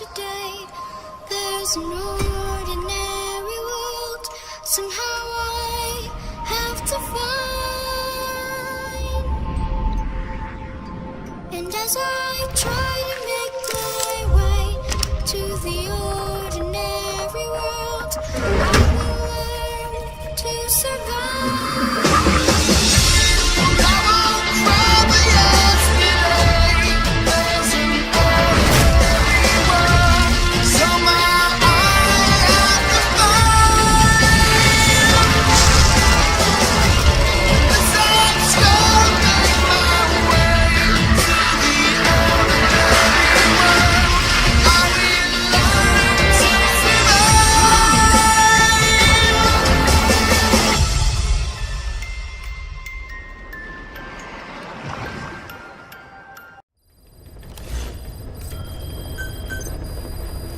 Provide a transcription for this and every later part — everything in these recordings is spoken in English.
today. There's an ordinary world, somehow I have to find. And as I try to make my way to the ordinary world, I will learn to survive.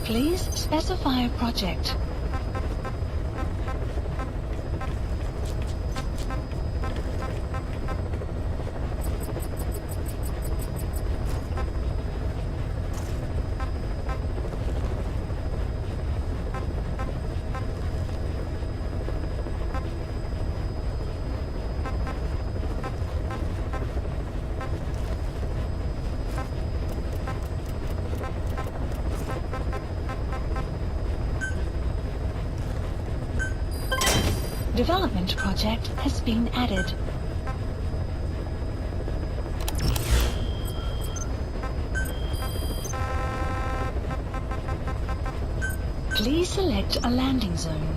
Please specify a project. Development project has been added. Please select a landing zone.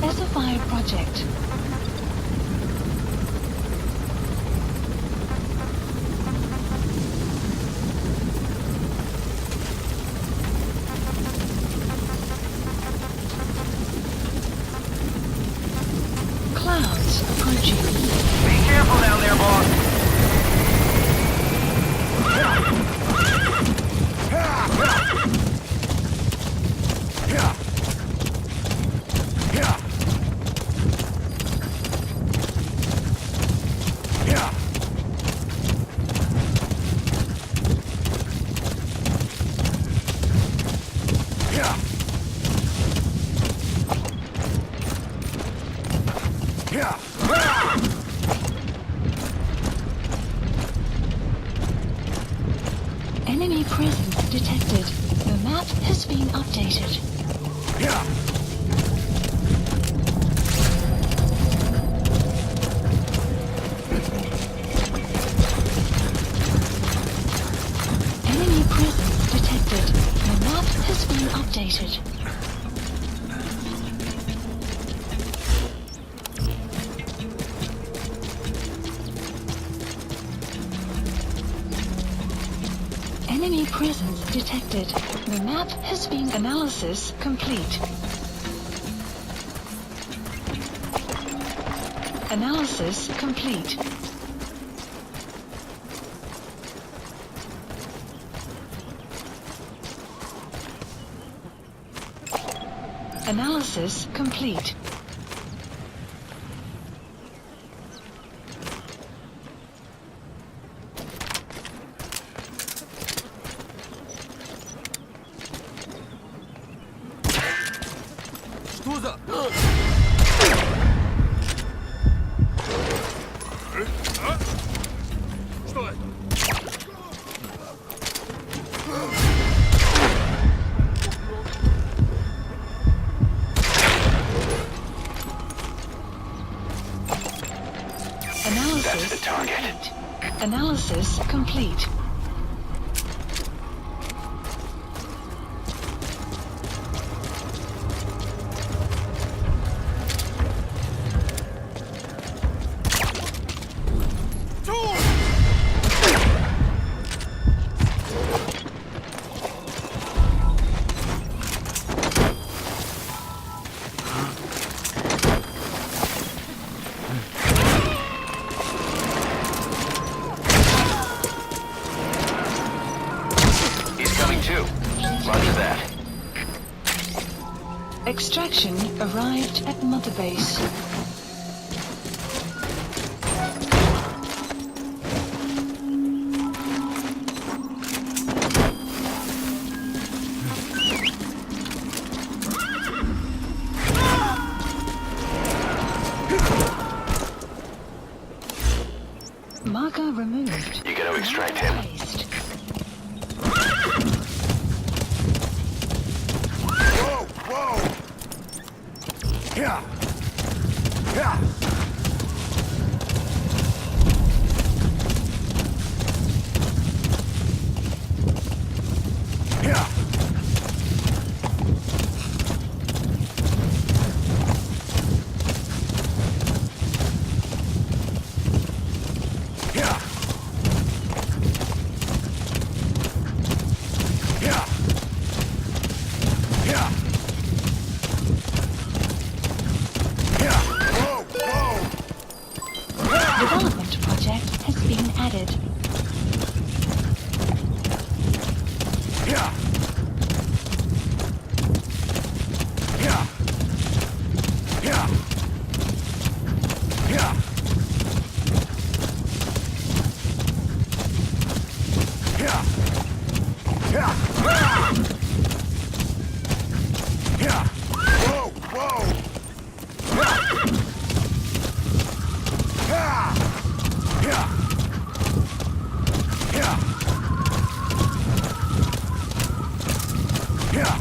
Specify a project. Clouds approaching. Be careful down there, boss. Enemy presence detected. The map has been updated. Yeah. Enemy presence detected. The map has been updated. Enemy presence detected. The map has been analysis complete. Analysis complete. Analysis complete. Что это? Analysis complete. Analysis complete. Roger that. Extraction arrived at Mother Base. Marker removed. You gotta extract him. Placed. Whoa! Yeah! Yeah! Yeah! Yeah! Yeah! Yeah! Yeah! Whoa! Development project has been added. Yeah! Yeah! Yeah! Yeah! Yeah! Yeah! Yeah! Whoa! Yeah! Yeah! Yeah! Yeah! Yeah!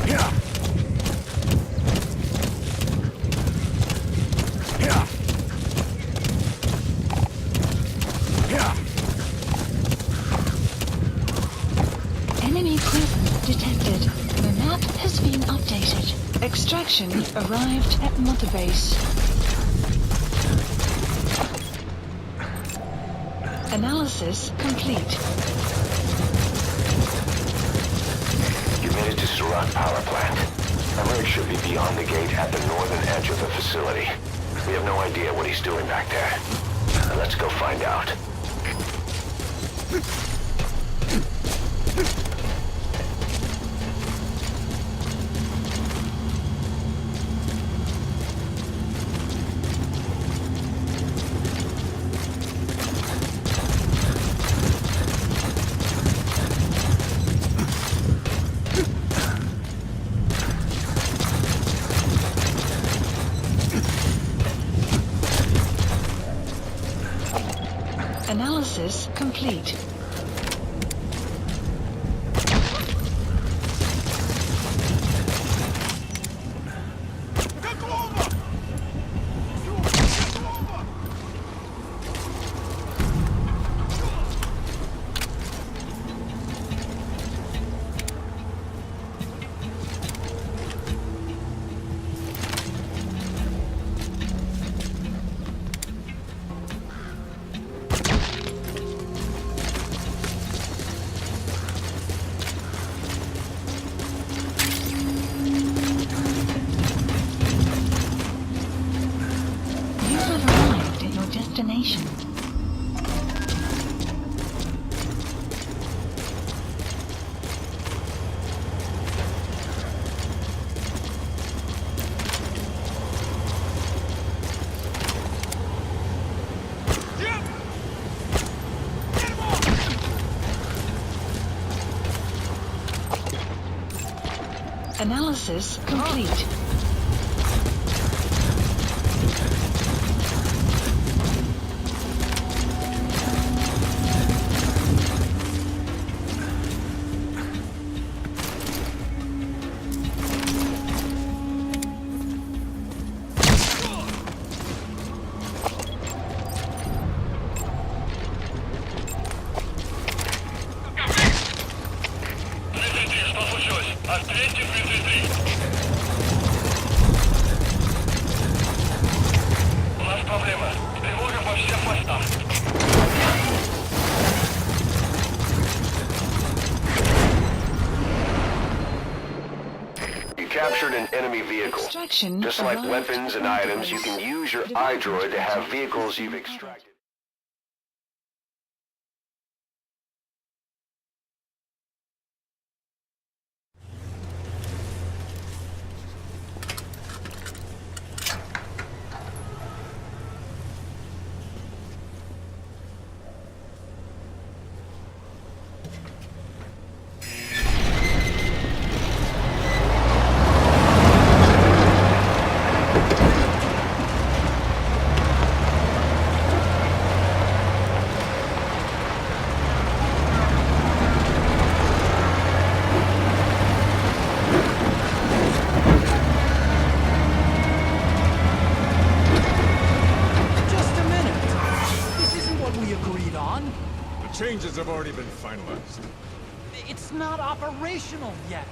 Yeah! Yeah! Yeah! Enemy presence detected. The map has been updated. Extraction arrived at Mother Base. Analysis complete. You made it to Surat Power Plant. Our rig should be beyond the gate at the northern edge of the facility. We have no idea what he's doing back there. Let's go find out. complete. Destination. Analysis complete. Captured an enemy vehicle. Extraction Just like arrived weapons and at items, you can use your iDroid to have vehicles you've extracted. Changes have already been finalized. It's not operational yet.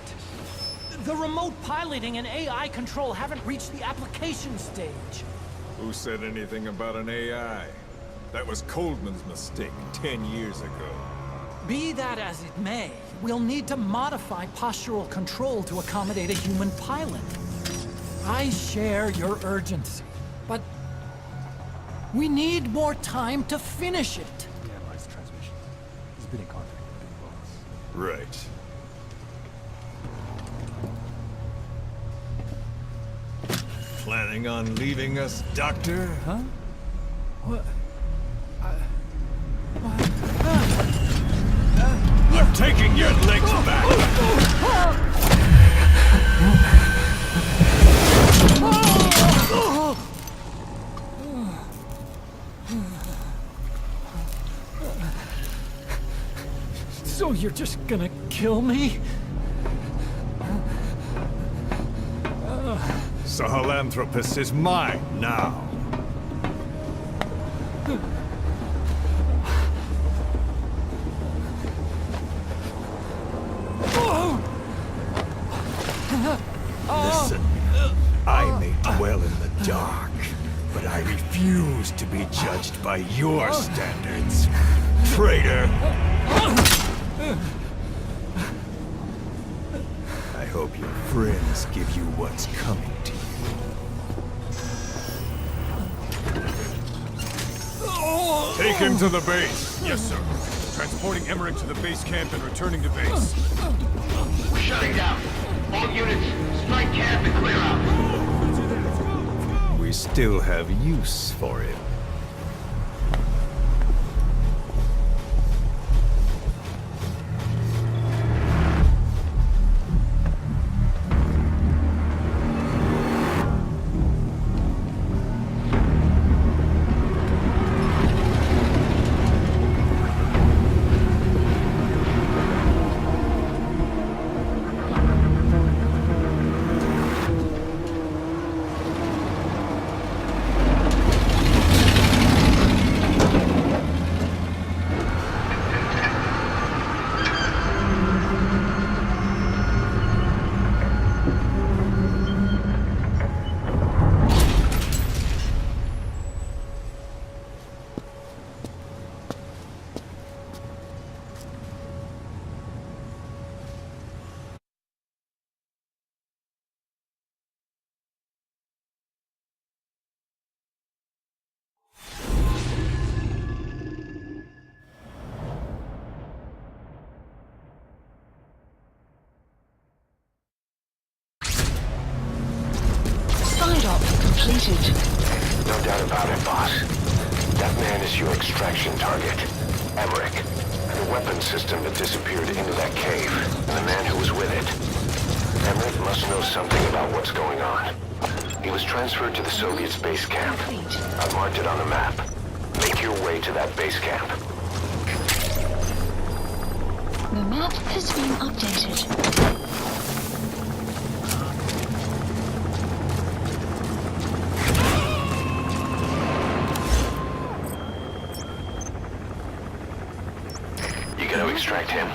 The remote piloting and AI control haven't reached the application stage. Who said anything about an AI? That was Coldman's mistake 10 years ago. Be that as it may, we'll need to modify postural control to accommodate a human pilot. I share your urgency, but we need more time to finish it. Been in contact with the boss. Right. Planning on leaving us, Doctor? Huh? What? I'm taking your legs back! So you're just gonna kill me? Sahelanthropus is mine now. Listen, I may dwell in the dark, but I refuse to be judged by your standards, traitor! I hope your friends give you what's coming to you. Take him to the base. Yes, sir. Transporting Emmerich to the base camp and returning to base. We're shutting down. All units, strike camp and clear out. We still have use for him. completed. No doubt about it, boss. That man is your extraction target, Emmerich. The weapon system that disappeared into that cave, and the man who was with it. Emmerich must know something about what's going on. He was transferred to the Soviets' base camp. I've marked it on the map. Make your way to that base camp. The map has been updated. You gotta extract him.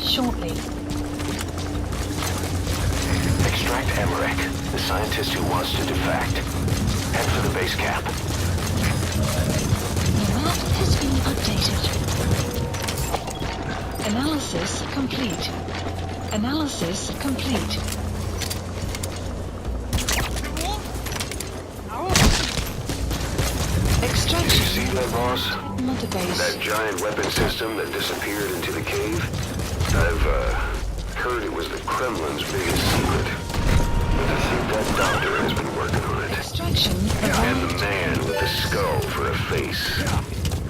Shortly. Extract Emmerich, the scientist who wants to defect. Head for the base camp. The map has been updated. Analysis complete. Analysis complete. Extraction. Did you see that, boss? Mother base. That giant weapon system that disappeared into the cave? I've heard it was the Kremlin's biggest secret. But I think that doctor has been working on it. Extraction. And the man with the skull for a face.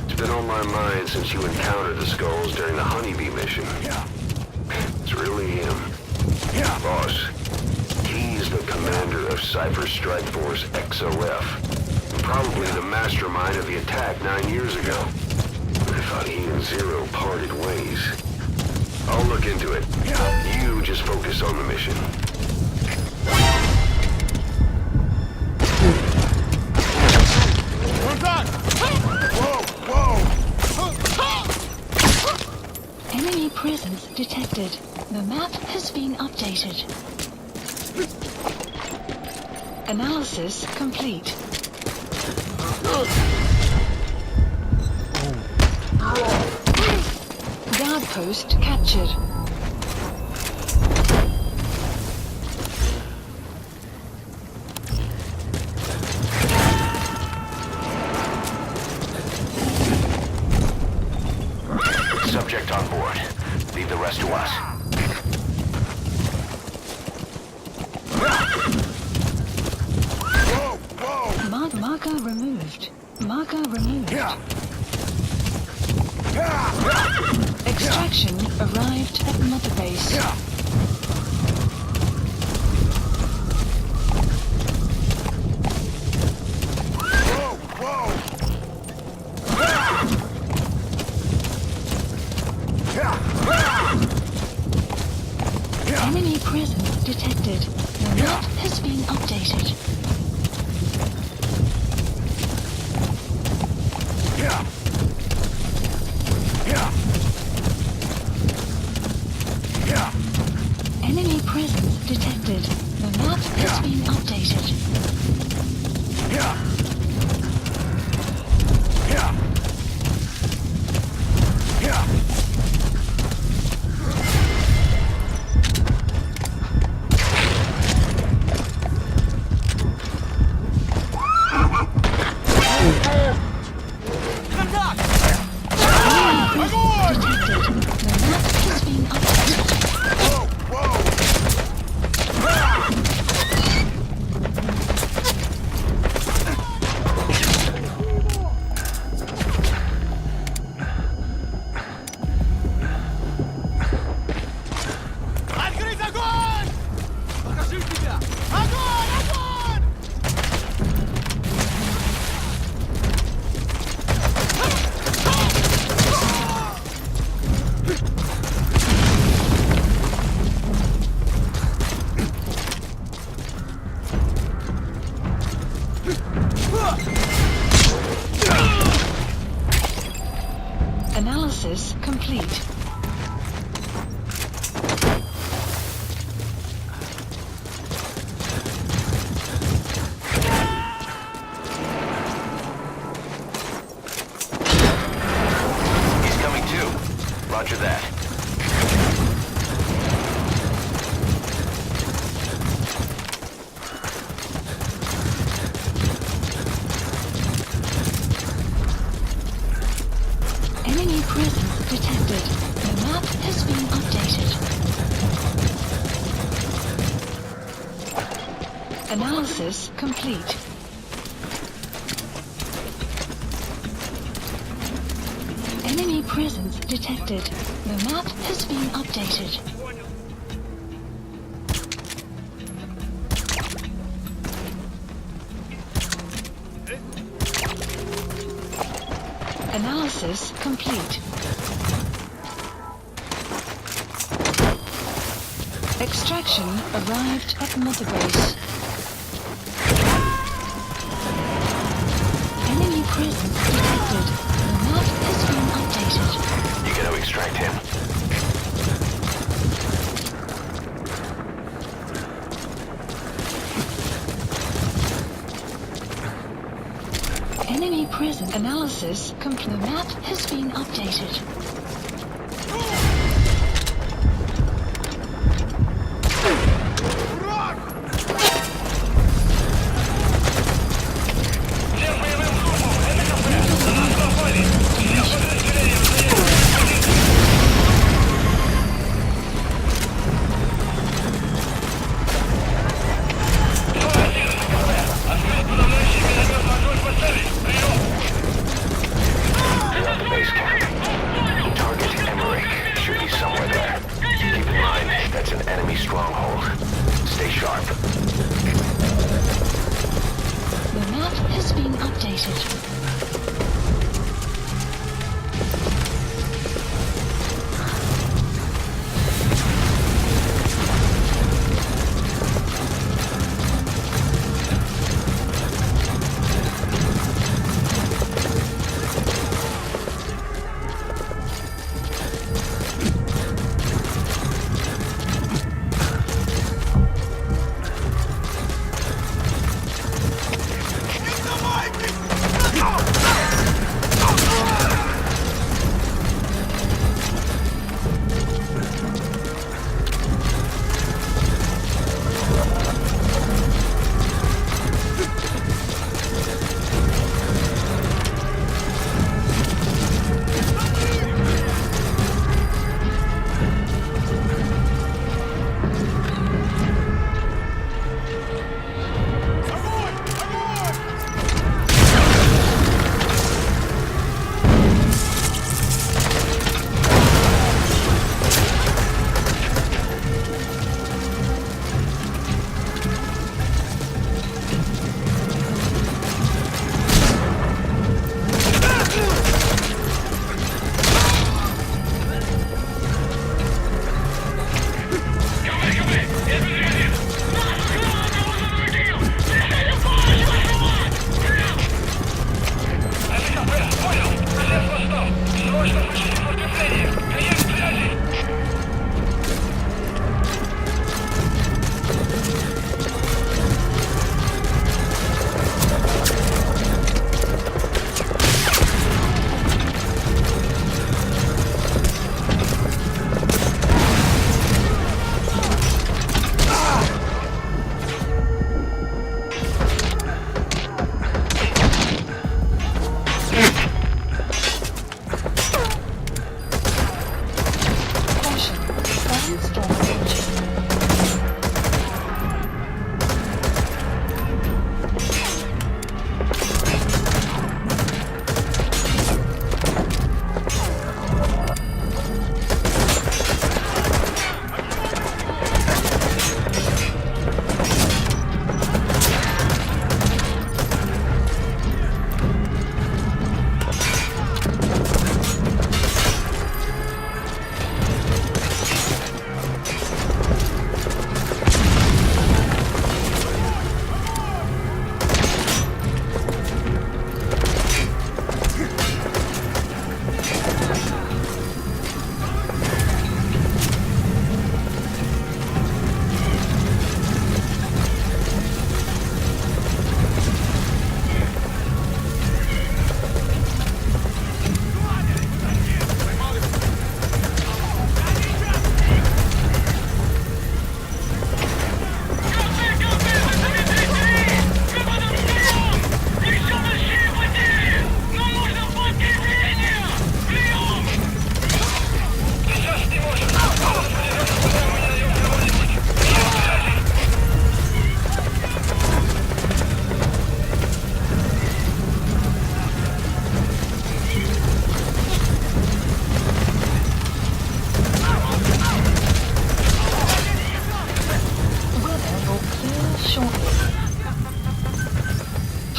It's been on my mind since you encountered the skulls during the Honeybee mission. It's really him. Boss, he's the commander of Cypher Strike Force XOF. Probably the mastermind of the attack 9 years ago. I thought he and Zero parted ways. I'll look into it. You just focus on the mission. Enemy presence detected. The map has been updated. Analysis complete. Guard post captured. Subject on board. Leave the rest to us. Marker removed. Marker removed. Extraction arrived at Mother Base. Enemy presence detected. The map has been updated. Analysis complete. He's coming too. Roger that. Enemy presence detected. The map has been updated. Analysis complete. Enemy presence detected. The map has been updated. Analysis complete. Extraction arrived at Mother Base. Enemy presence detected. The map has been updated. You gotta extract him. Enemy presence analysis complete. The map has been updated. You're at the base camp. Target Emmerich should be somewhere there. Keep in mind, that's an enemy stronghold. Stay sharp. The map has been updated.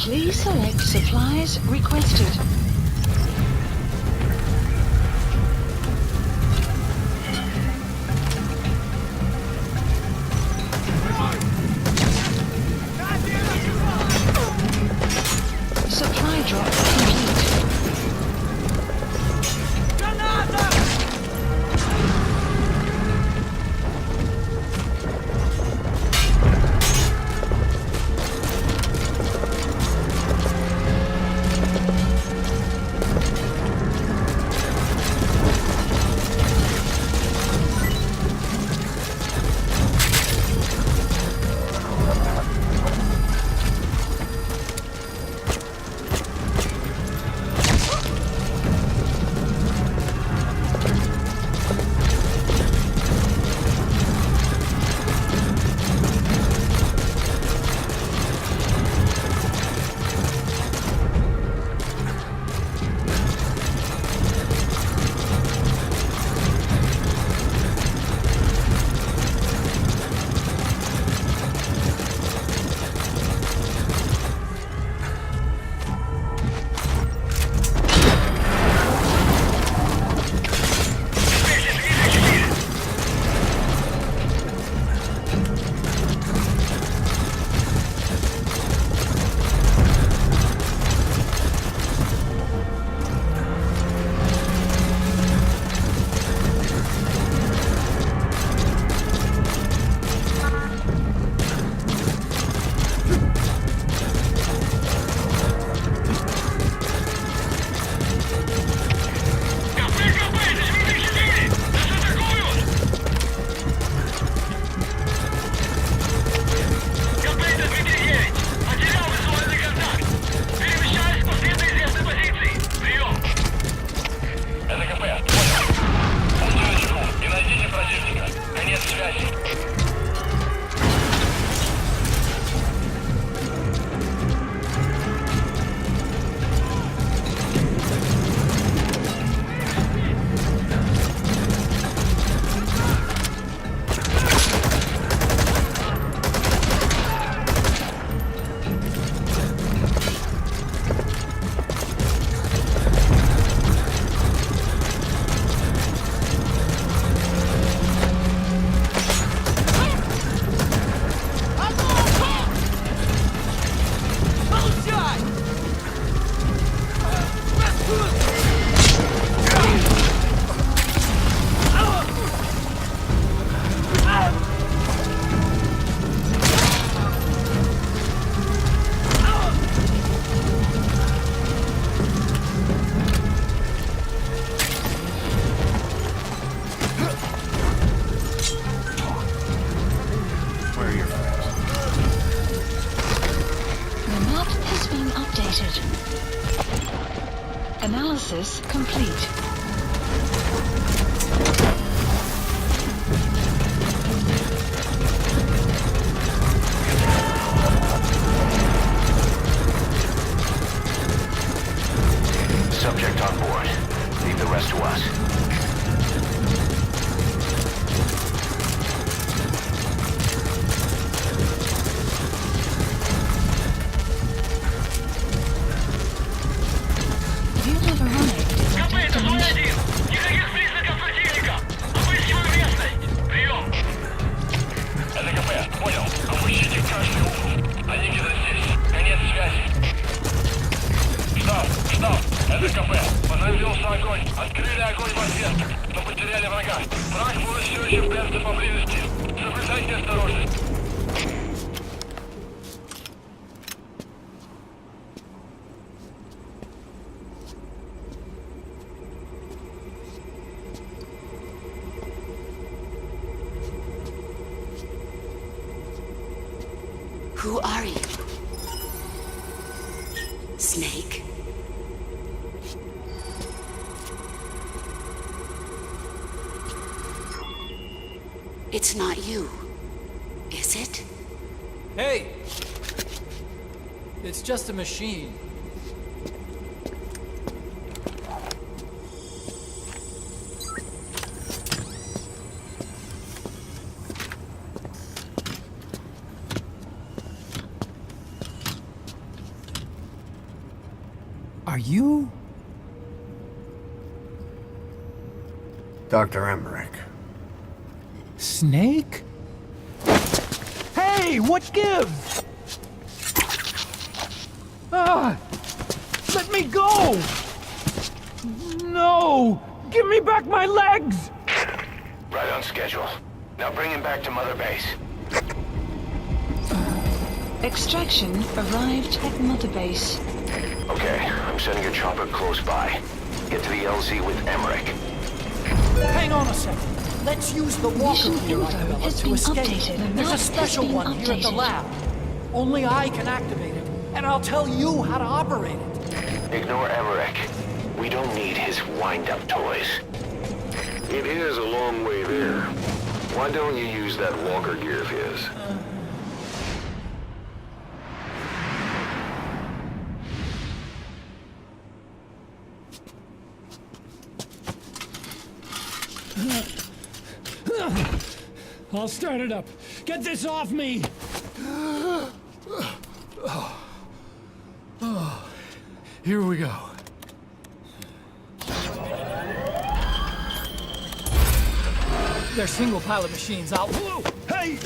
Please select supplies requested. Supply drop complete. Analysis complete. Subject on board. Leave the rest to us. You have arrived at the destination. Никаких признаков противника! Обыскиваю местность! Прием! Это КП, понял. Опустите каждый угол. Они где-то здесь. Конец связи. Штаб, это КП. Понравился огонь. Открыли огонь в ответ, но потеряли врага. Враг может все еще прятаться поблизости. Соблюдайте осторожность. Who are you? Snake? It's not you, is it? Hey! It's just a machine. Are you... Dr. Emmerich. Snake? Hey, what gives? Ah! Let me go! No! Give me back my legs! Right on schedule. Now bring him back to Mother Base. Extraction arrived at Mother Base. Okay, I'm sending a chopper close by. Get to the LZ with Emmerich. Hang on a second. Let's use the walker Mission gear I info developed has to been escape. updated. The There's a map special has been one here at the updated. lab. Only I can activate it, and I'll tell you how to operate it. Ignore Emmerich. We don't need his wind-up toys. It is a long way there. Why don't you use that walker gear of his? I'll start it up. Get this off me! Here we go. They're single pilot machines. I'll... Hey!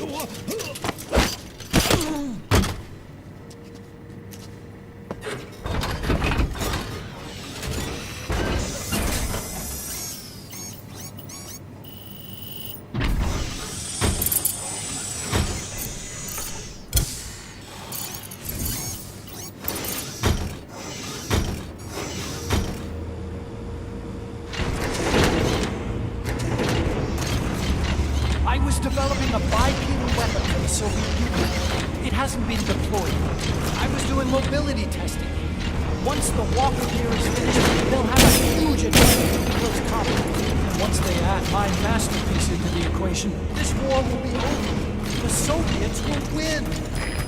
I was developing a bipedal weapon for the Soviet Union. It hasn't been deployed. I was doing mobility testing. Once the walker gear is finished, they'll have a huge advantage over those comrades. And once they add my masterpiece into the equation, this war will be over. The Soviets will win.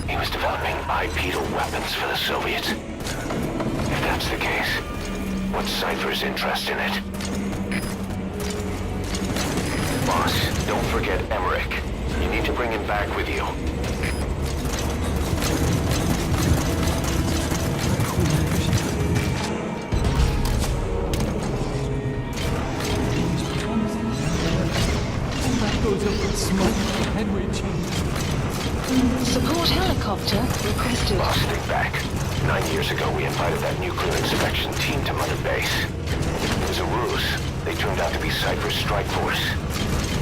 He was developing bipedal weapons for the Soviets. If that's the case, what's Cypher's interest in it? Boss, don't forget Emmerich. You need to bring him back with you. Goes up with smoke, headway change. Support helicopter requested. Boss, think back. 9 years ago, we invited that nuclear inspection team to Mother Base. It was a ruse. They turned out to be Cypher's strike force.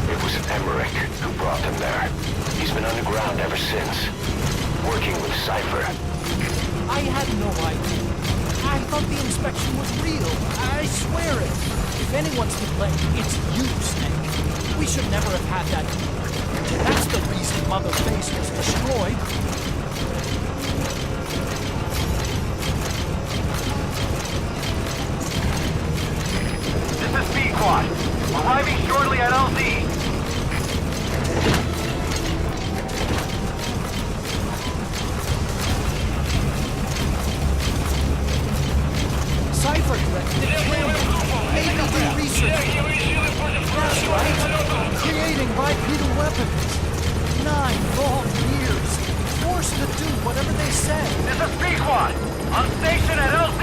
It was Emmerich who brought them there. He's been underground ever since, working with Cypher. I had no idea. I thought the inspection was real. I swear it. If anyone's to blame, it's you, Snake. We should never have had that meeting. That's the reason Mother Base was destroyed. This is B-Quad. Arriving shortly at LZ. Cypher directed maybe do research. That's right. Creating bipedal weapons. 9 long years. Forced to do whatever they say. This is B-Quad. On station at LZ.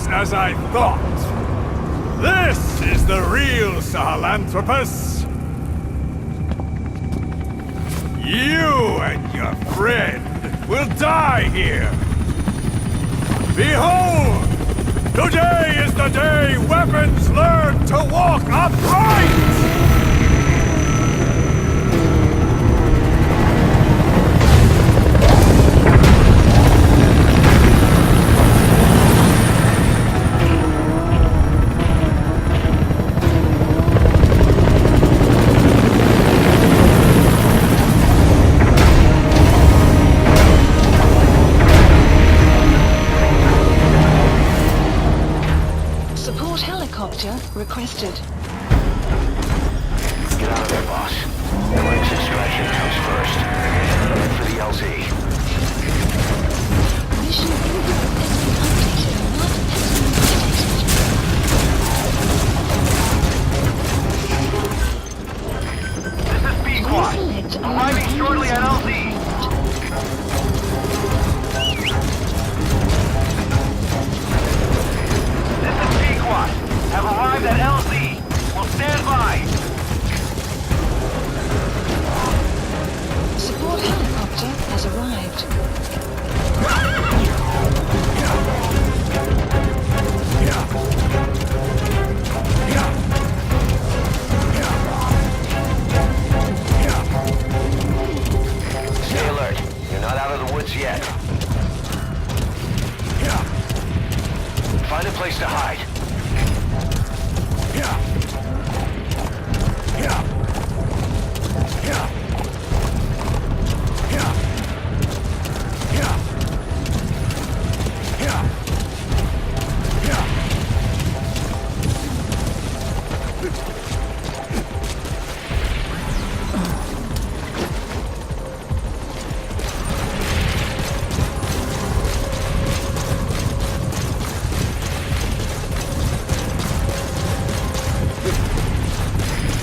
As I thought. This is the real Sahelanthropus. You and your friend will die here. Behold, Today is the day weapons learn to walk upright! Support helicopter requested. Get out of there, boss. Emily's extraction comes first. Head for the LZ. Mission info has been updated. Map has This is been B-Quad. updated. Select Arriving shortly at LZ. This is B-Quad. Have arrived at LZ. Will stand by. Support helicopter has arrived. Stay alert. You're not out of the woods yet. Find a place to hide.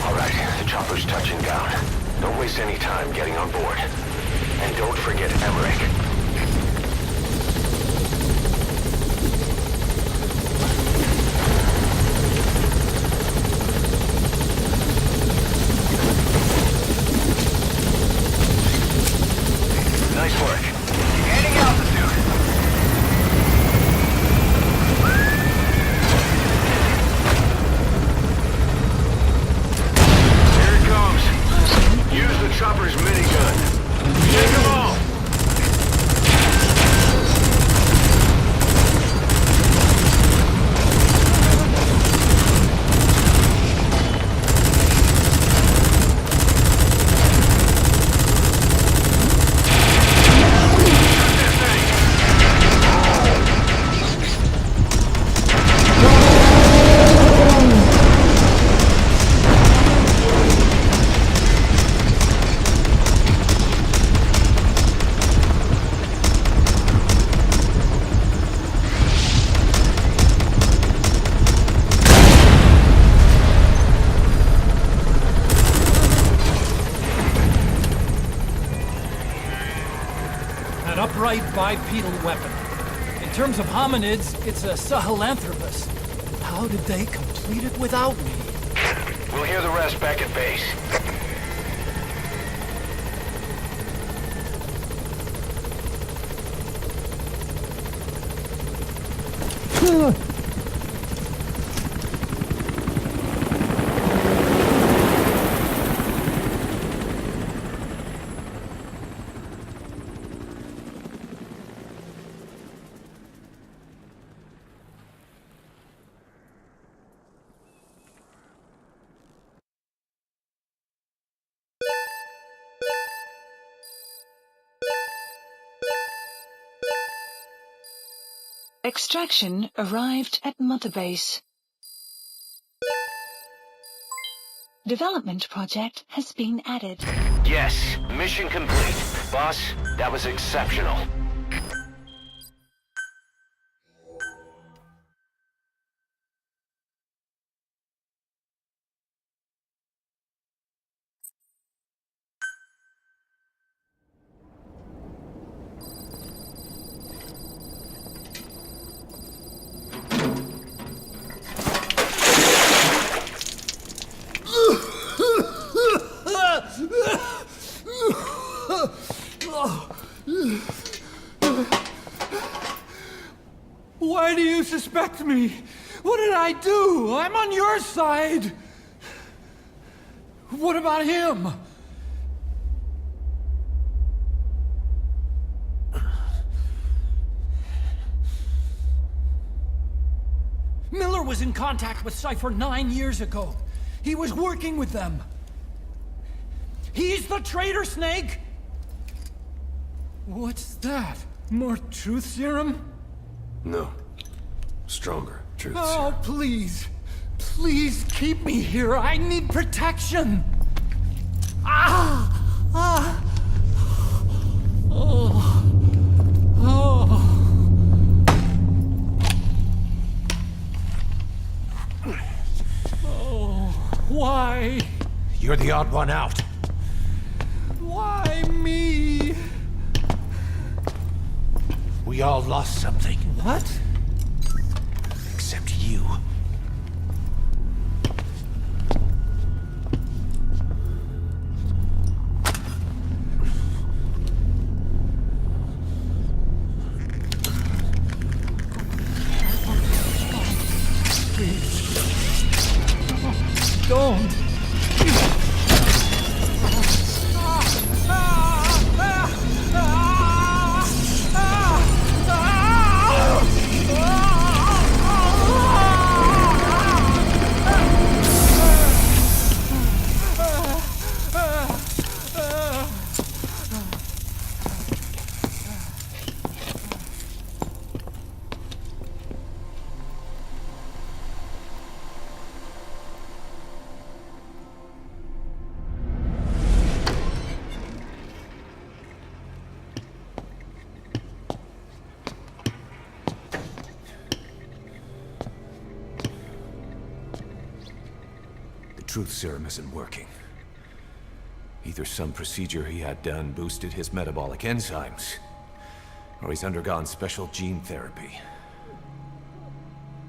All right, the chopper's touching down. Don't waste any time getting on board. And don't forget Emmerich. Nice work. Gaining altitude. Here it comes. Use the chopper's minigun. Take them all. An upright bipedal weapon. In terms of hominids, it's a Sahelanthropus. How did they complete it without me? We'll hear the rest back at base. Extraction arrived at Mother Base. Development project has been added. Yes, mission complete. Boss, that was exceptional. Why do you suspect me? What did I do? I'm on your side. What about him? Miller was in contact with Cypher 9 years ago. He was working with them. He's the traitor, Snake! What's that? More truth serum? No. Stronger truth Oh, serum. please. Please keep me here. I need protection. Ah! Ah! Oh. Oh. Oh. Why? You're the odd one out. Why me? We all lost something. What? Except you. Don't. Truth serum isn't working. Either some procedure he had done boosted his metabolic enzymes, or he's undergone special gene therapy.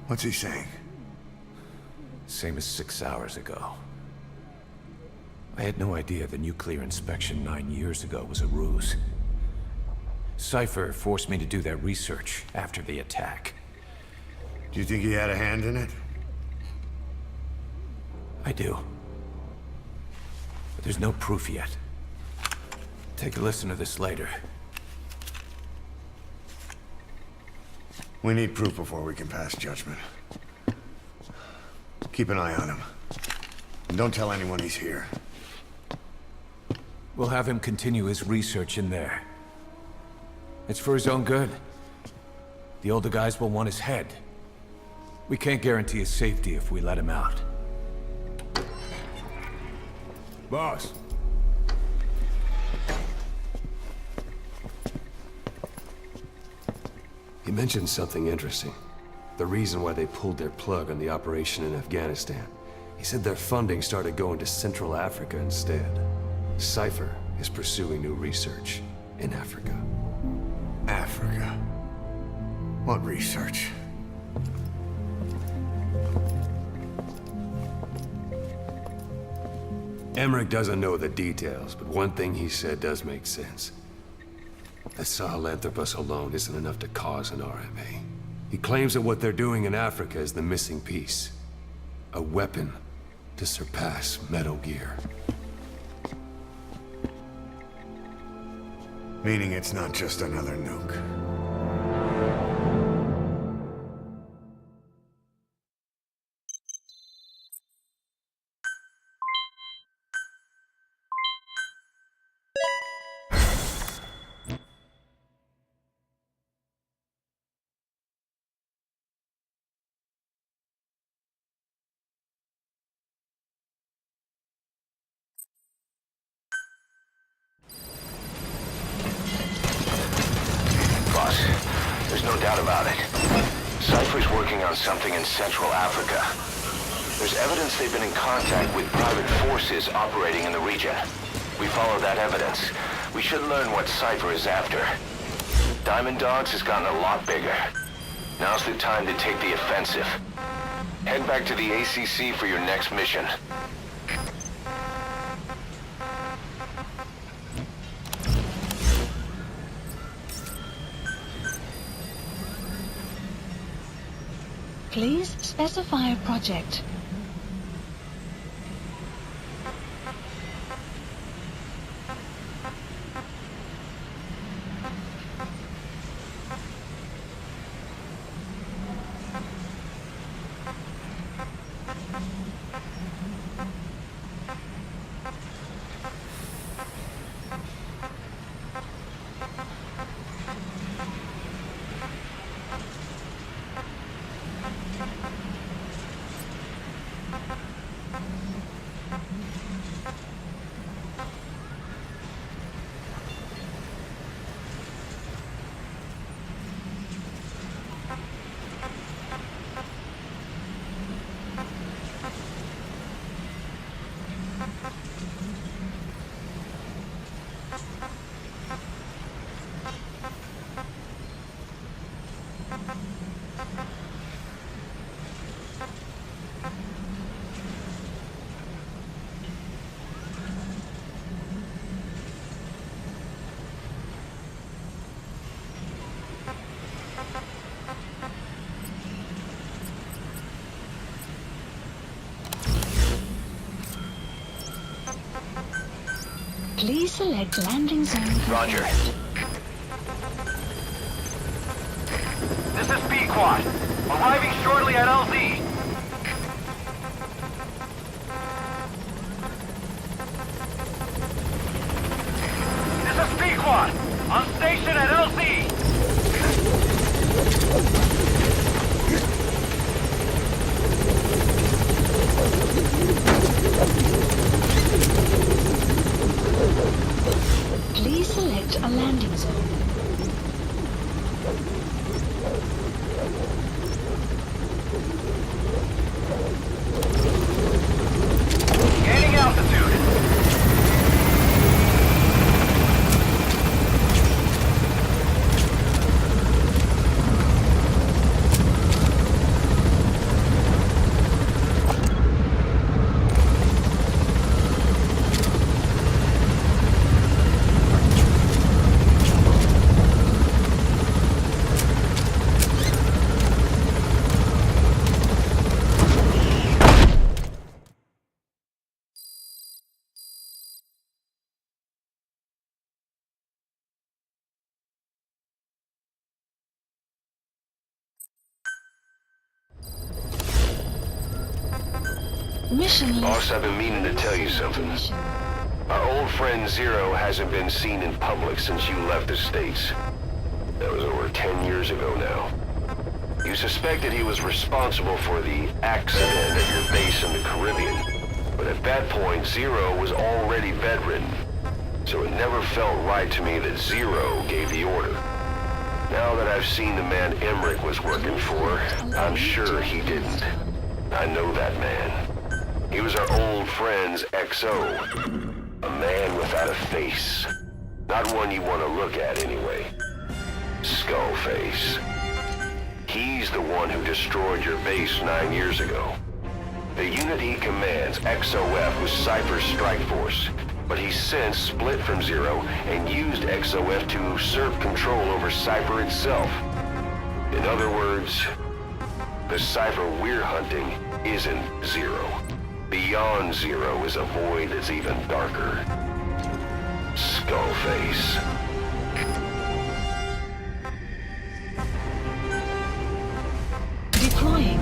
What's he saying? Same as 6 hours ago. I had no idea the nuclear inspection 9 years ago was a ruse. Cypher forced me to do that research after the attack. Do you think he had a hand in it? I do. But there's no proof yet. Take a listen to this later. We need proof before we can pass judgment. Keep an eye on him. And don't tell anyone he's here. We'll have him continue his research in there. It's for his own good. The older guys will want his head. We can't guarantee his safety if we let him out. Boss. He mentioned something interesting. The reason why they pulled their plug on the operation in Afghanistan. He said their funding started going to Central Africa instead. Cypher is pursuing new research in Africa. Africa? What research? Emmerich doesn't know the details, but one thing he said does make sense. That Sahelanthropus alone isn't enough to cause an RMA. He claims that what they're doing in Africa is the missing piece. A weapon to surpass Metal Gear. Meaning it's not just another nuke. There's no doubt about it. Cypher's working on something in Central Africa. There's evidence they've been in contact with private forces operating in the region. We follow that evidence. We should learn what Cypher is after. Diamond Dogs has gotten a lot bigger. Now's the time to take the offensive. Head back to the ACC for your next mission. Please specify a project. Please select landing zone. Roger. This is B-Quad. Arriving shortly at LZ. This is B-Quad. On station at LZ. Please select a landing zone. Gaining altitude. Mission Boss, list. I've been meaning to tell you something. Our old friend Zero hasn't been seen in public since you left the States. That was over 10 years ago now. You suspected he was responsible for the accident at your base in the Caribbean. But at that point, Zero was already bedridden. So it never felt right to me that Zero gave the order. Now that I've seen the man Emmerich was working for, I'm sure he didn't. I know that man. He was our old friend's XO. A man without a face. Not one you want to look at anyway. Skullface. He's the one who destroyed your base 9 years ago. The unit he commands, XOF, was Cypher's strike force, but he's since split from Zero and used XOF to usurp control over Cypher itself. In other words, the Cypher we're hunting isn't Zero. Beyond Zero is a void that's even darker. Skullface. Deploying.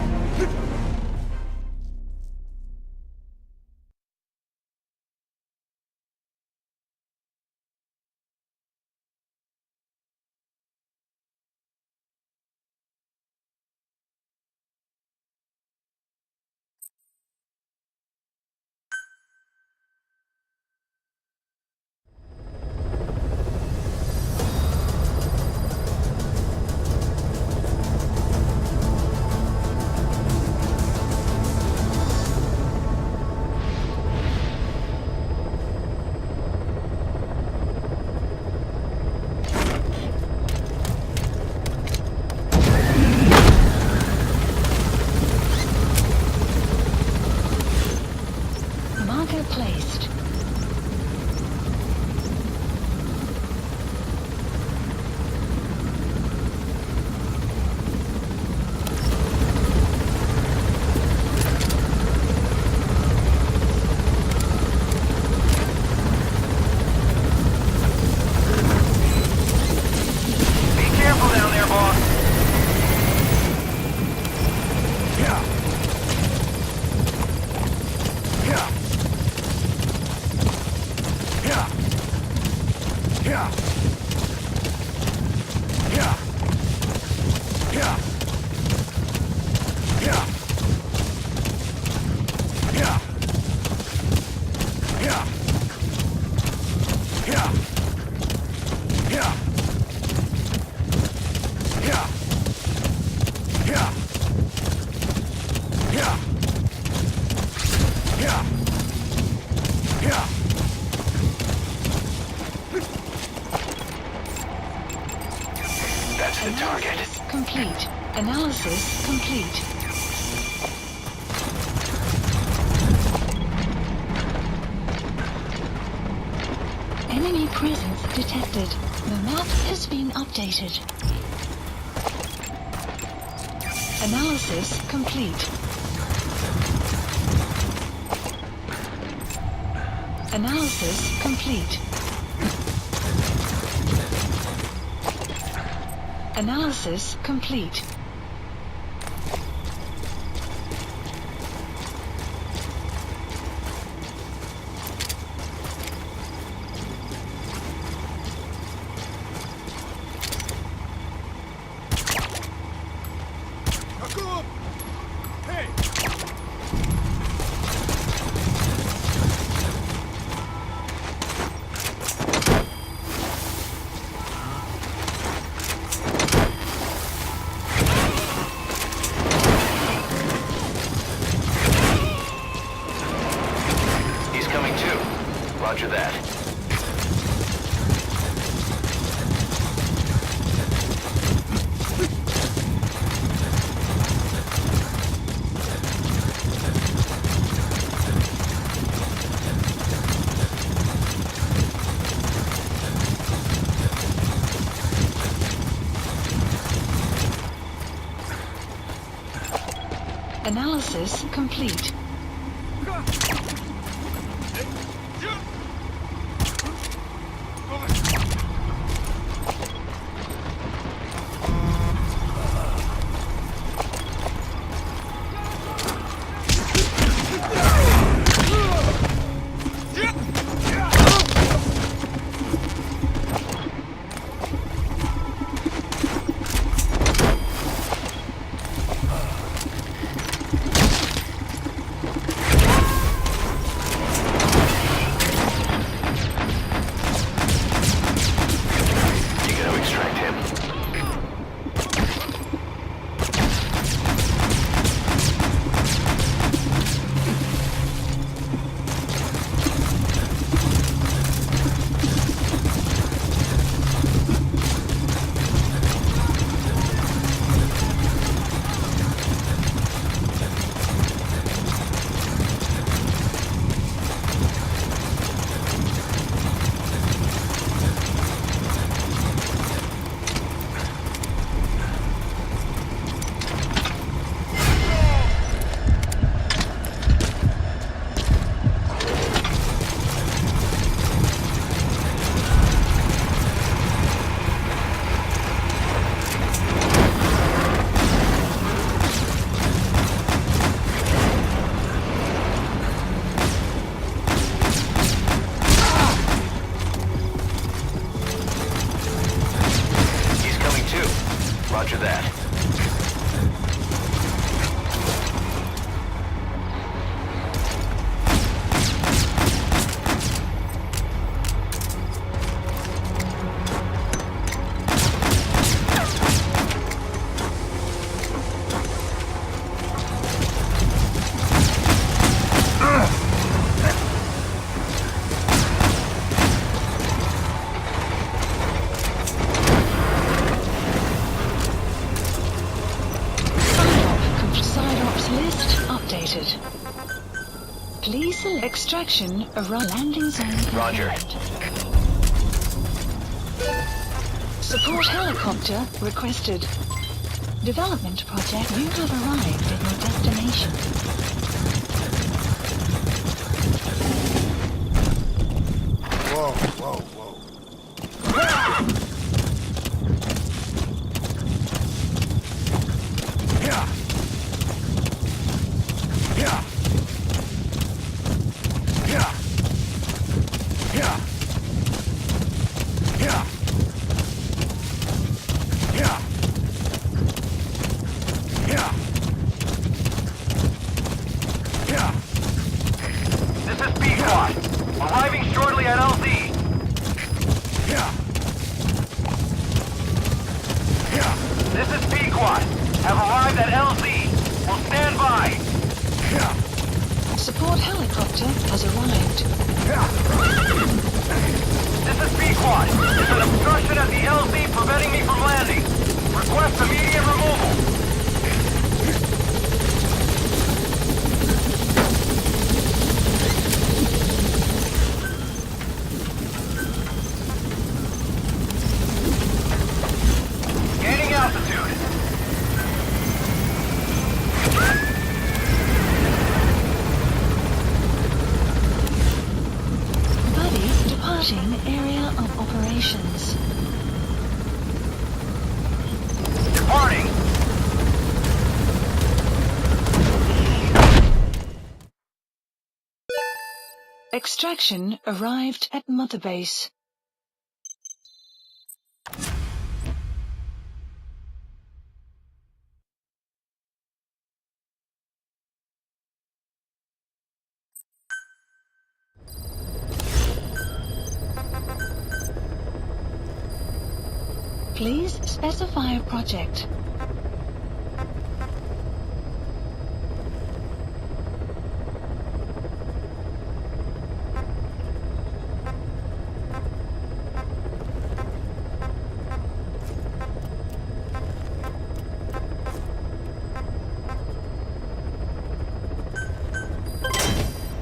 complete. Analysis complete. Enemy presence detected. The map has been updated. Analysis complete. Analysis complete. Analysis complete. Roger that. Analysis complete. Roger that. Please select extraction around landing zone. Roger. Support helicopter requested. Development project, you have arrived at your destination. Whoa, whoa, whoa. Yeah. Yeah. Yeah. Yeah. Yeah. Yeah. Yeah. Yeah. This is B-Squad. Arriving shortly at LZ. Yeah. Yeah. This is B-Squad. Have arrived at LZ. Will stand by. Yeah. Support helicopter has arrived. Yeah. This is B-Squad. There's an obstruction at the LZ preventing me from landing. Request immediate removal. Gaining altitude. Buddy departing area of operations. Departing. Extraction arrived at Mother Base. Please specify a project.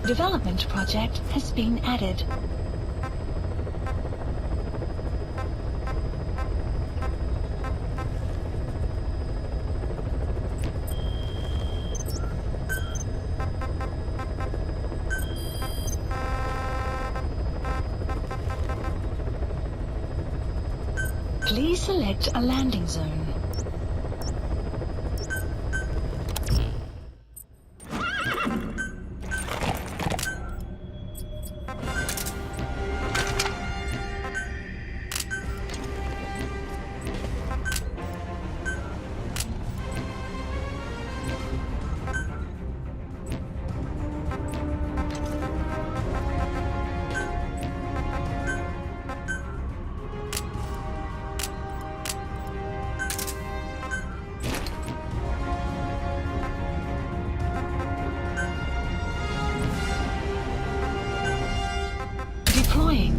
Development project has been added. Please select a landing zone. Deploying.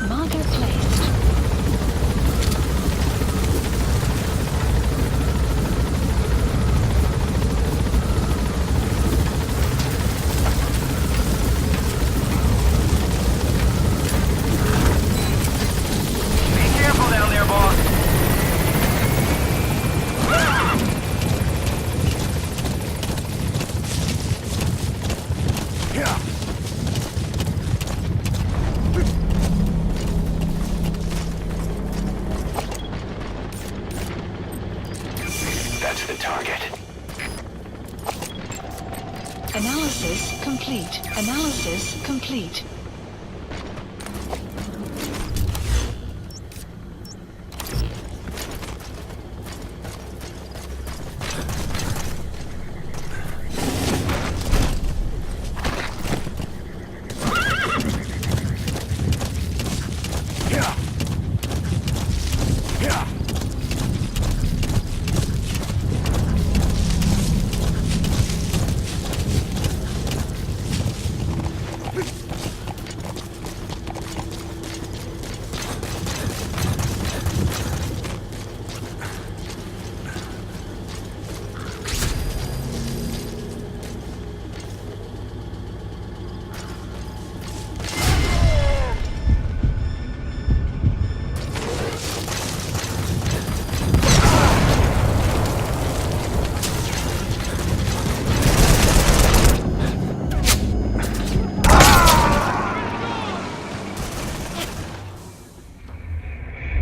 Marker placed. Be careful down there, boss. Yeah. That's the target. Analysis complete. Analysis complete. Yeah. Yeah.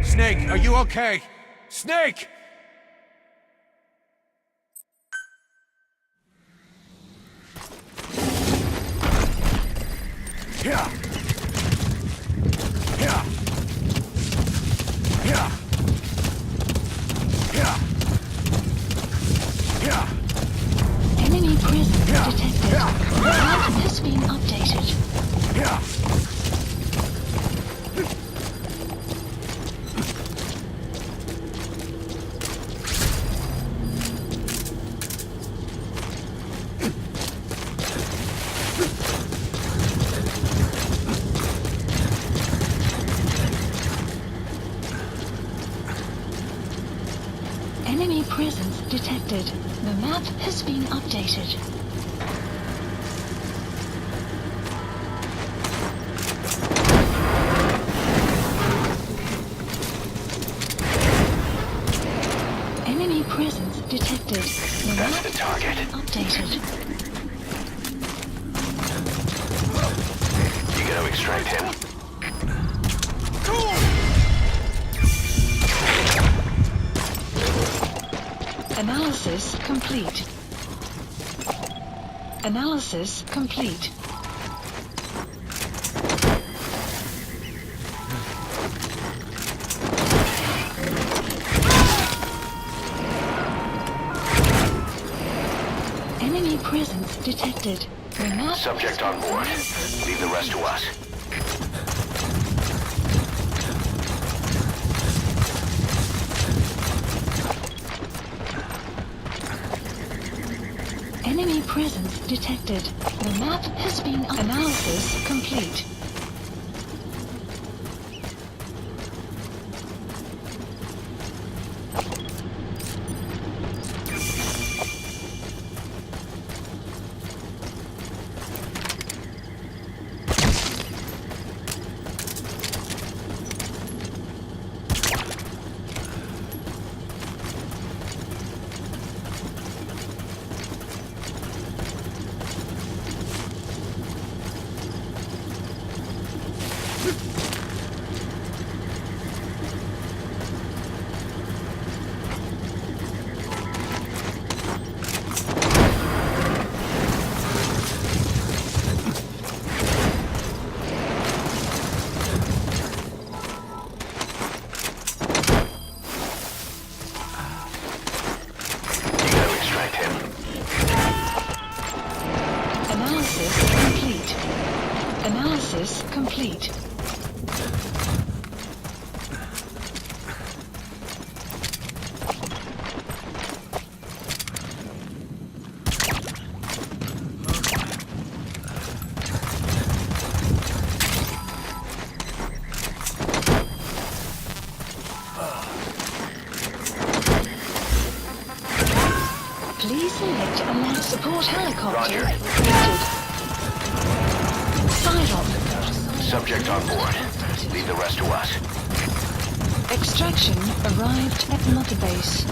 Snake, are you okay? Snake! Yeah. Yeah. Yeah. Yeah. Yeah. Enemy presence Yeah. detected. Yeah. The map has been updated. Yeah. Enemy presence detected. The map has been updated. Enemy presence detected. The That's map the target. has been updated. You gotta extract him. Analysis complete. Analysis complete. Enemy presence detected. The map Subject on board. Leave the rest to us. Enemy presence detected. The map has been analysis complete. Analysis complete. Please select a land support helicopter. Roger. Side op. Subject on board. Leave the rest to us. Extraction arrived at Mother Base.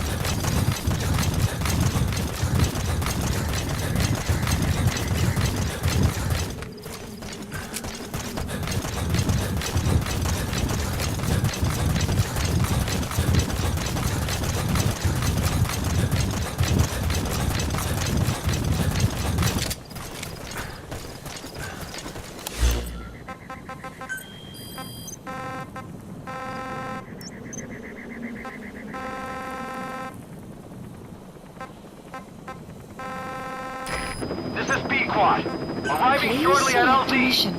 This is B-Quad. Arriving Please shortly at select a LZ. mission.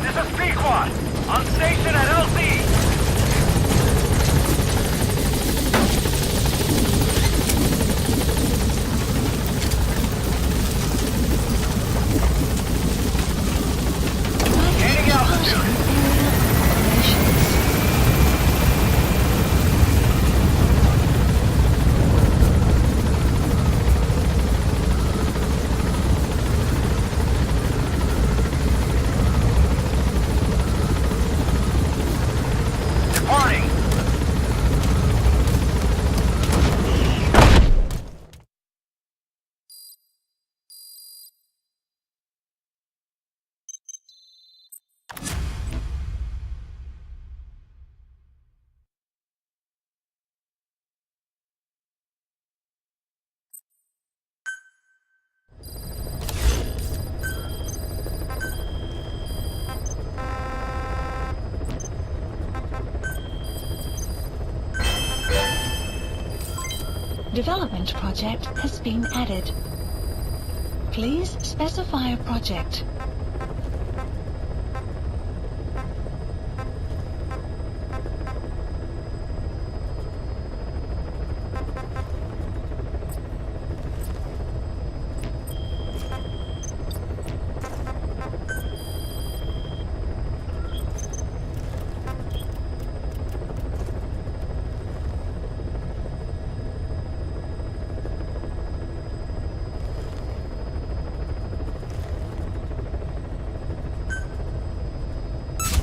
This is B-Quad. On station at LZ. Gaining altitude. development project has been added. Please specify a project.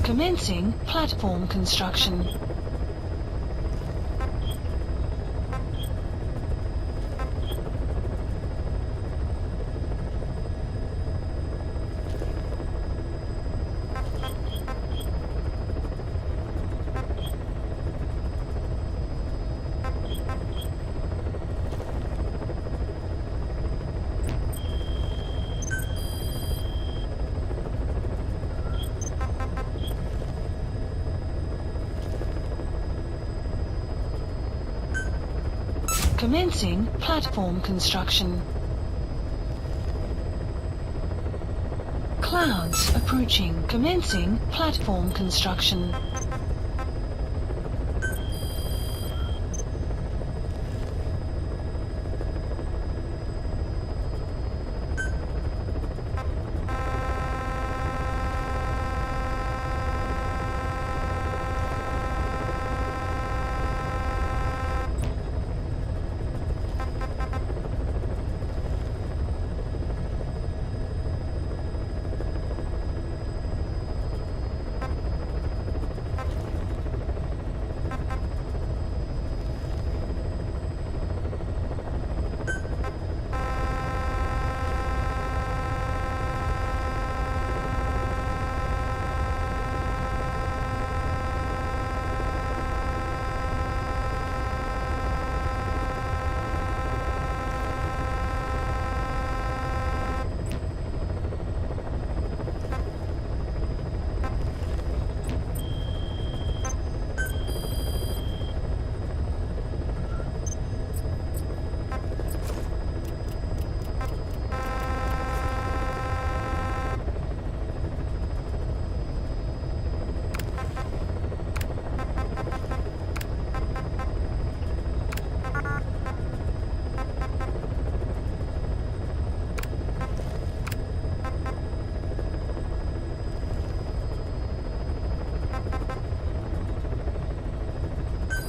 Commencing platform construction. Commencing platform construction. Clouds approaching. Commencing platform construction.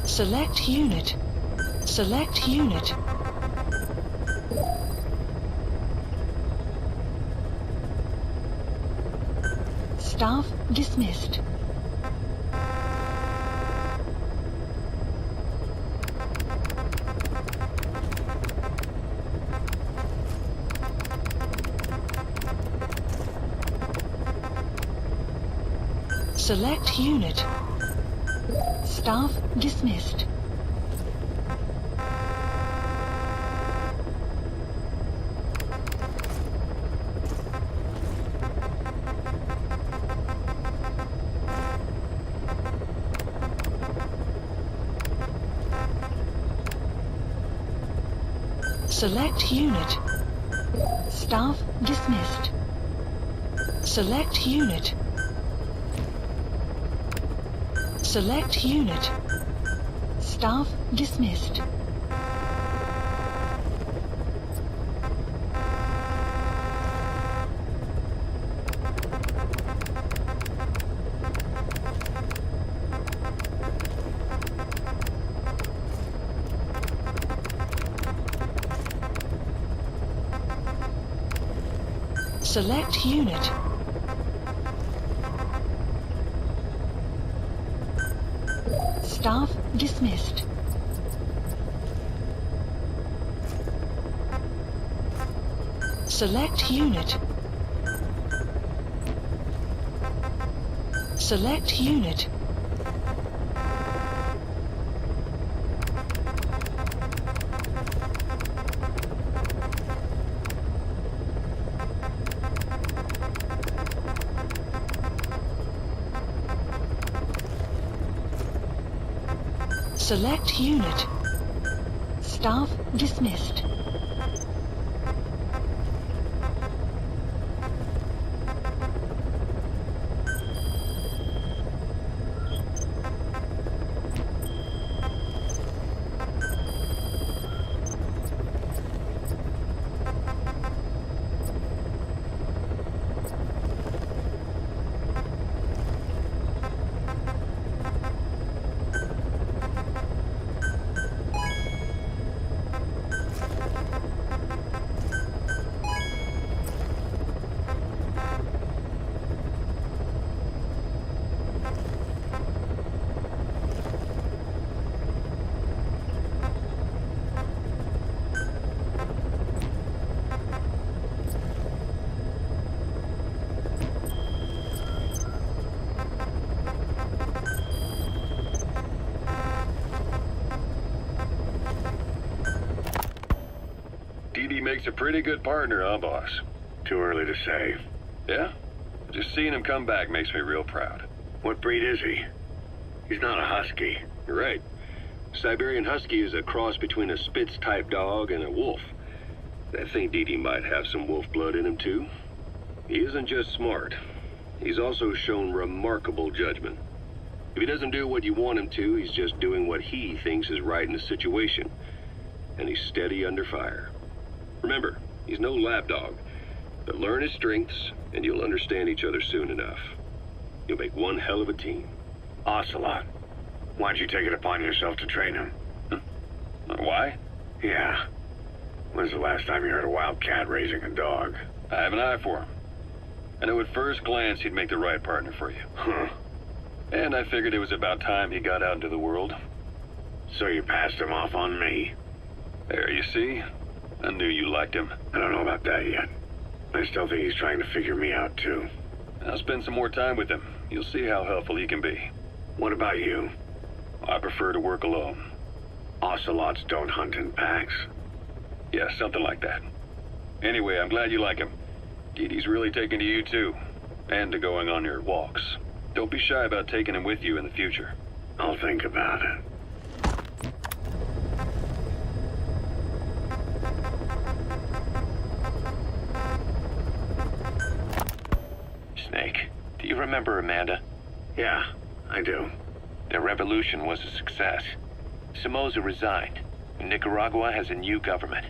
Select unit. Select unit. Staff dismissed. Select unit. Staff dismissed. Select unit. Staff dismissed. Select unit. Select unit. Staff dismissed. Select unit. Staff dismissed. Select unit. Select unit. Select unit. Staff dismissed. Makes a pretty good partner, huh, boss? Too early to say. Yeah? Just seeing him come back makes me real proud. What breed is he? He's not a husky. You're right. Siberian Husky is a cross between a Spitz-type dog and a wolf. I think Didi might have some wolf blood in him, too. He isn't just smart. He's also shown remarkable judgment. If he doesn't do what you want him to, he's just doing what he thinks is right in the situation. And he's steady under fire. Remember, he's no lapdog, but learn his strengths, and you'll understand each other soon enough. You'll make one hell of a team. Ocelot, why'd you take it upon yourself to train him? Why? Yeah. When's the last time you heard a wild cat raising a dog? I have an eye for him. I know at first glance he'd make the right partner for you. Huh. And I figured it was about time he got out into the world. So you passed him off on me? There, you see? I knew you liked him. I don't know about that yet. I still think he's trying to figure me out, too. I'll spend some more time with him. You'll see how helpful he can be. What about you? I prefer to work alone. Ocelots don't hunt in packs. Yeah, something like that. Anyway, I'm glad you like him. Didi's really taken to you, too. And to going on your walks. Don't be shy about taking him with you in the future. I'll think about it. Snake, do you remember Amanda? Yeah, I do. Their revolution was a success. Somoza resigned, and Nicaragua has a new government.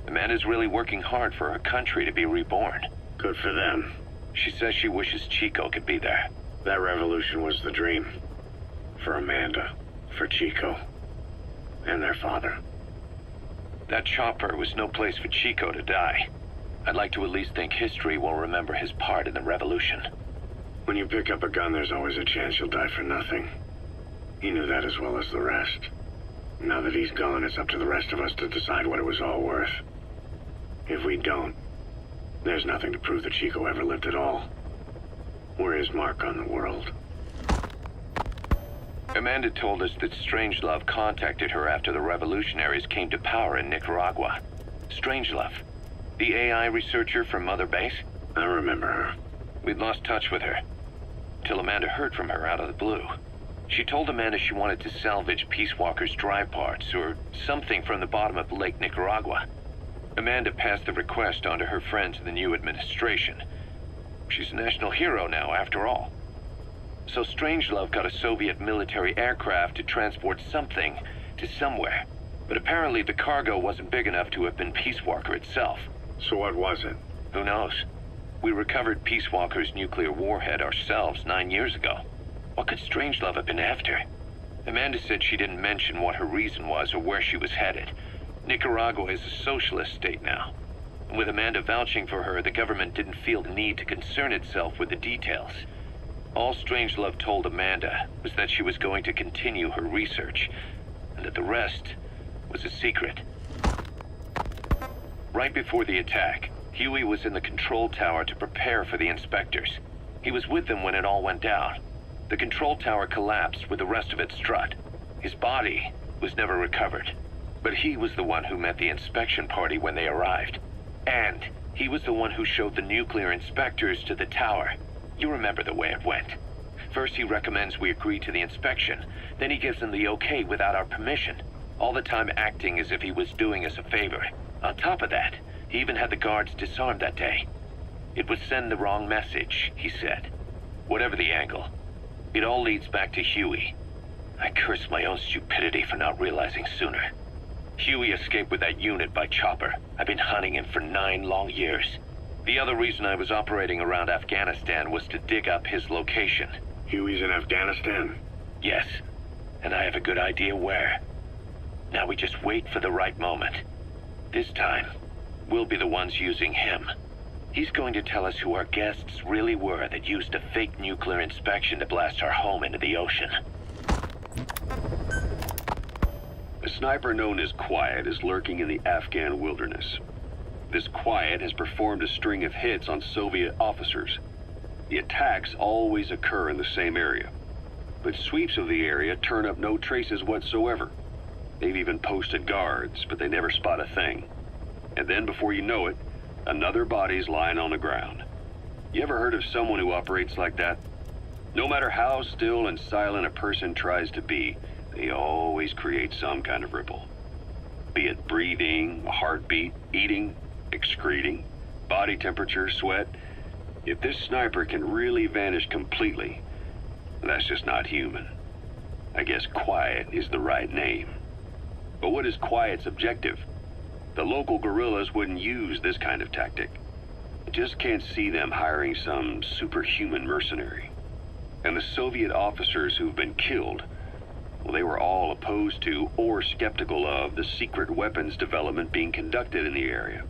Amanda's really working hard for her country to be reborn. Good for them. She says she wishes Chico could be there. That revolution was the dream. For Amanda, for Chico, and their father. That chopper was no place for Chico to die. I'd like to at least think history will remember his part in the revolution. When you pick up a gun, there's always a chance you'll die for nothing. He knew that as well as the rest. Now that he's gone, it's up to the rest of us to decide what it was all worth. If we don't, there's nothing to prove that Chico ever lived at all. We're his mark on the world. Amanda told us that Strangelove contacted her after the revolutionaries came to power in Nicaragua. Strangelove, the AI researcher from Mother Base? I remember her. We'd lost touch with her, till Amanda heard from her out of the blue. She told Amanda she wanted to salvage Peace Walker's drive parts, or something from the bottom of Lake Nicaragua. Amanda passed the request on to her friends in the new administration. She's a national hero now, after all. So Strangelove got a Soviet military aircraft to transport something to somewhere. But apparently the cargo wasn't big enough to have been Peace Walker itself. So what was it? Who knows? We recovered Peace Walker's nuclear warhead ourselves 9 years ago. What could Strangelove have been after? Amanda said she didn't mention what her reason was or where she was headed. Nicaragua is a socialist state now. And with Amanda vouching for her, the government didn't feel the need to concern itself with the details. All Strangelove told Amanda was that she was going to continue her research, and that the rest was a secret. Right before the attack, Huey was in the control tower to prepare for the inspectors. He was with them when it all went down. The control tower collapsed with the rest of it strut. His body was never recovered. But he was the one who met the inspection party when they arrived. And he was the one who showed the nuclear inspectors to the tower. You remember the way it went. First he recommends we agree to the inspection, then he gives them the okay without our permission. all the time acting as if he was doing us a favor. On top of that, he even had the guards disarmed that day. It would send the wrong message, he said. Whatever the angle, it all leads back to Huey. I curse my own stupidity for not realizing sooner. Huey escaped with that unit by chopper. I've been hunting him for 9 long years. The other reason I was operating around Afghanistan was to dig up his location. Huey's in Afghanistan? Yes, and I have a good idea where. Now we just wait for the right moment. This time, we'll be the ones using him. He's going to tell us who our guests really were that used a fake nuclear inspection to blast our home into the ocean. A sniper known as Quiet is lurking in the Afghan wilderness. This Quiet has performed a string of hits on Soviet officers. The attacks always occur in the same area, but sweeps of the area turn up no traces whatsoever. They've even posted guards, but they never spot a thing. And then before you know it, another body's lying on the ground. You ever heard of someone who operates like that? No matter how still and silent a person tries to be, they always create some kind of ripple. Be it breathing, a heartbeat, eating, excreting, body temperature, sweat. If this sniper can really vanish completely, that's just not human. I guess Quiet is the right name. But what is Quiet's objective? The local guerrillas wouldn't use this kind of tactic. I just can't see them hiring some superhuman mercenary. And the Soviet officers who've been killed, well, they were all opposed to or skeptical of the secret weapons development being conducted in the area.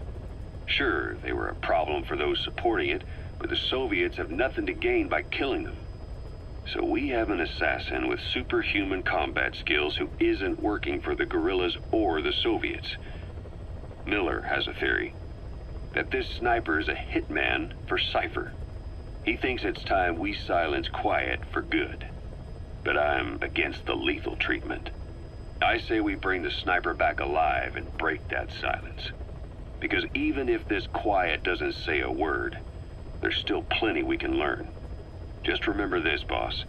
Sure, they were a problem for those supporting it, but the Soviets have nothing to gain by killing them. So we have an assassin with superhuman combat skills who isn't working for the guerrillas or the Soviets. Miller has a theory that this sniper is a hitman for Cypher. He thinks it's time we silence Quiet for good. But I'm against the lethal treatment. I say we bring the sniper back alive and break that silence. Because even if this Quiet doesn't say a word, there's still plenty we can learn. Just remember this, boss.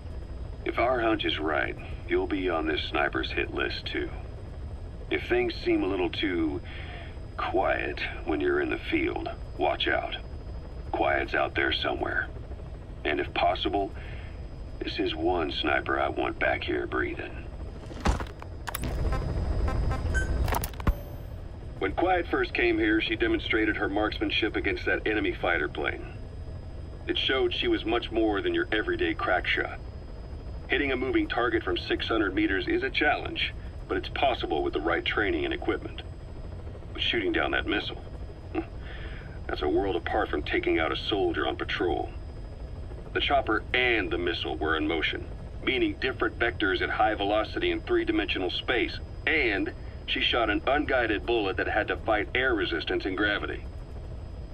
If our hunch is right, you'll be on this sniper's hit list too. If things seem a little too quiet when you're in the field, watch out. Quiet's out there somewhere. And if possible, this is one sniper I want back here breathing. When Quiet first came here, she demonstrated her marksmanship against that enemy fighter plane. It showed she was much more than your everyday crack shot. Hitting a moving target from 600 meters is a challenge, but it's possible with the right training and equipment. But shooting down that missile, that's a world apart from taking out a soldier on patrol. The chopper and the missile were in motion, meaning different vectors at high velocity in 3-dimensional space, and she shot an unguided bullet that had to fight air resistance and gravity.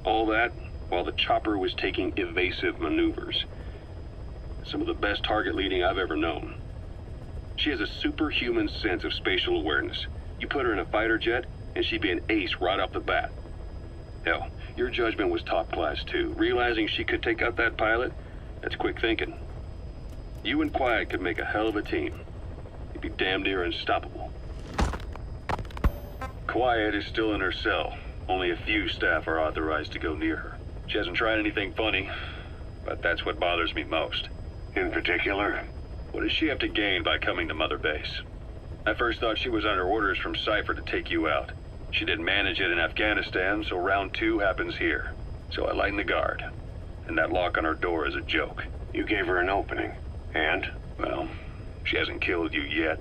All that while the chopper was taking evasive maneuvers. Some of the best target leading I've ever known. She has a superhuman sense of spatial awareness. You put her in a fighter jet, and she'd be an ace right off the bat. Hell, your judgment was top class too. Realizing she could take out that pilot, that's quick thinking. You and Quiet could make a hell of a team. You'd be damn near unstoppable. Quiet is still in her cell. Only a few staff are authorized to go near her. She hasn't tried anything funny, but that's what bothers me most. In particular? What does she have to gain by coming to Mother Base? I first thought she was under orders from Cypher to take you out. She didn't manage it in Afghanistan, so round 2 happens here. So I lighten the guard. And that lock on her door is a joke. You gave her an opening. And? Well, she hasn't killed you yet.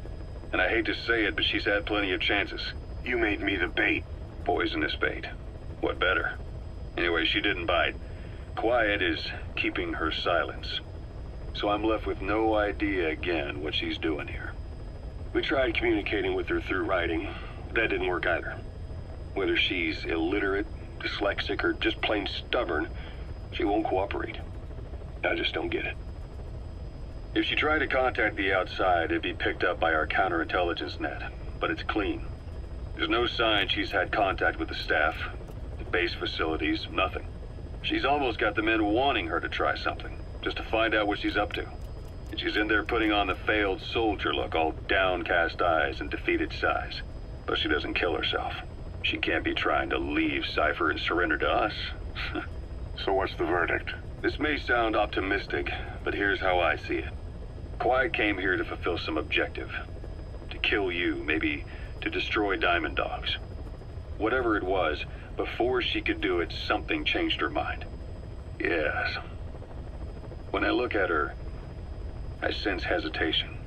And I hate to say it, but she's had plenty of chances. You made me the bait. Poisonous bait. What better? Anyway, she didn't bite. Quiet is keeping her silence. So I'm left with no idea again what she's doing here. We tried communicating with her through writing. That didn't work either. Whether she's illiterate, dyslexic, or just plain stubborn, she won't cooperate. I just don't get it. If she tried to contact the outside, it'd be picked up by our counterintelligence net, but it's clean. There's no sign she's had contact with the staff, the base facilities, nothing. She's almost got the men wanting her to try something, just to find out what she's up to. And she's in there putting on the failed soldier look, all downcast eyes and defeated sighs. But she doesn't kill herself. She can't be trying to leave Cypher and surrender to us. So what's the verdict? This may sound optimistic, but here's how I see it. Quiet came here to fulfill some objective. To kill you, maybe to destroy Diamond Dogs. Whatever it was, before she could do it, something changed her mind. Yes. When I look at her, I sense hesitation.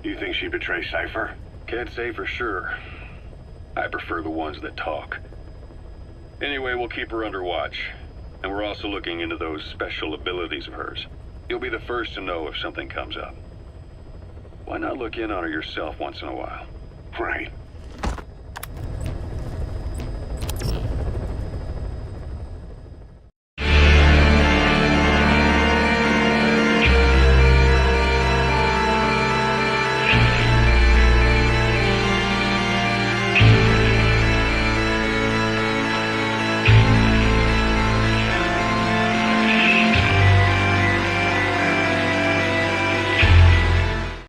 You think she betrayed Cypher? Can't say for sure. I prefer the ones that talk. Anyway, we'll keep her under watch. And we're also looking into those special abilities of hers. You'll be the first to know if something comes up. Why not look in on her yourself once in a while? Right.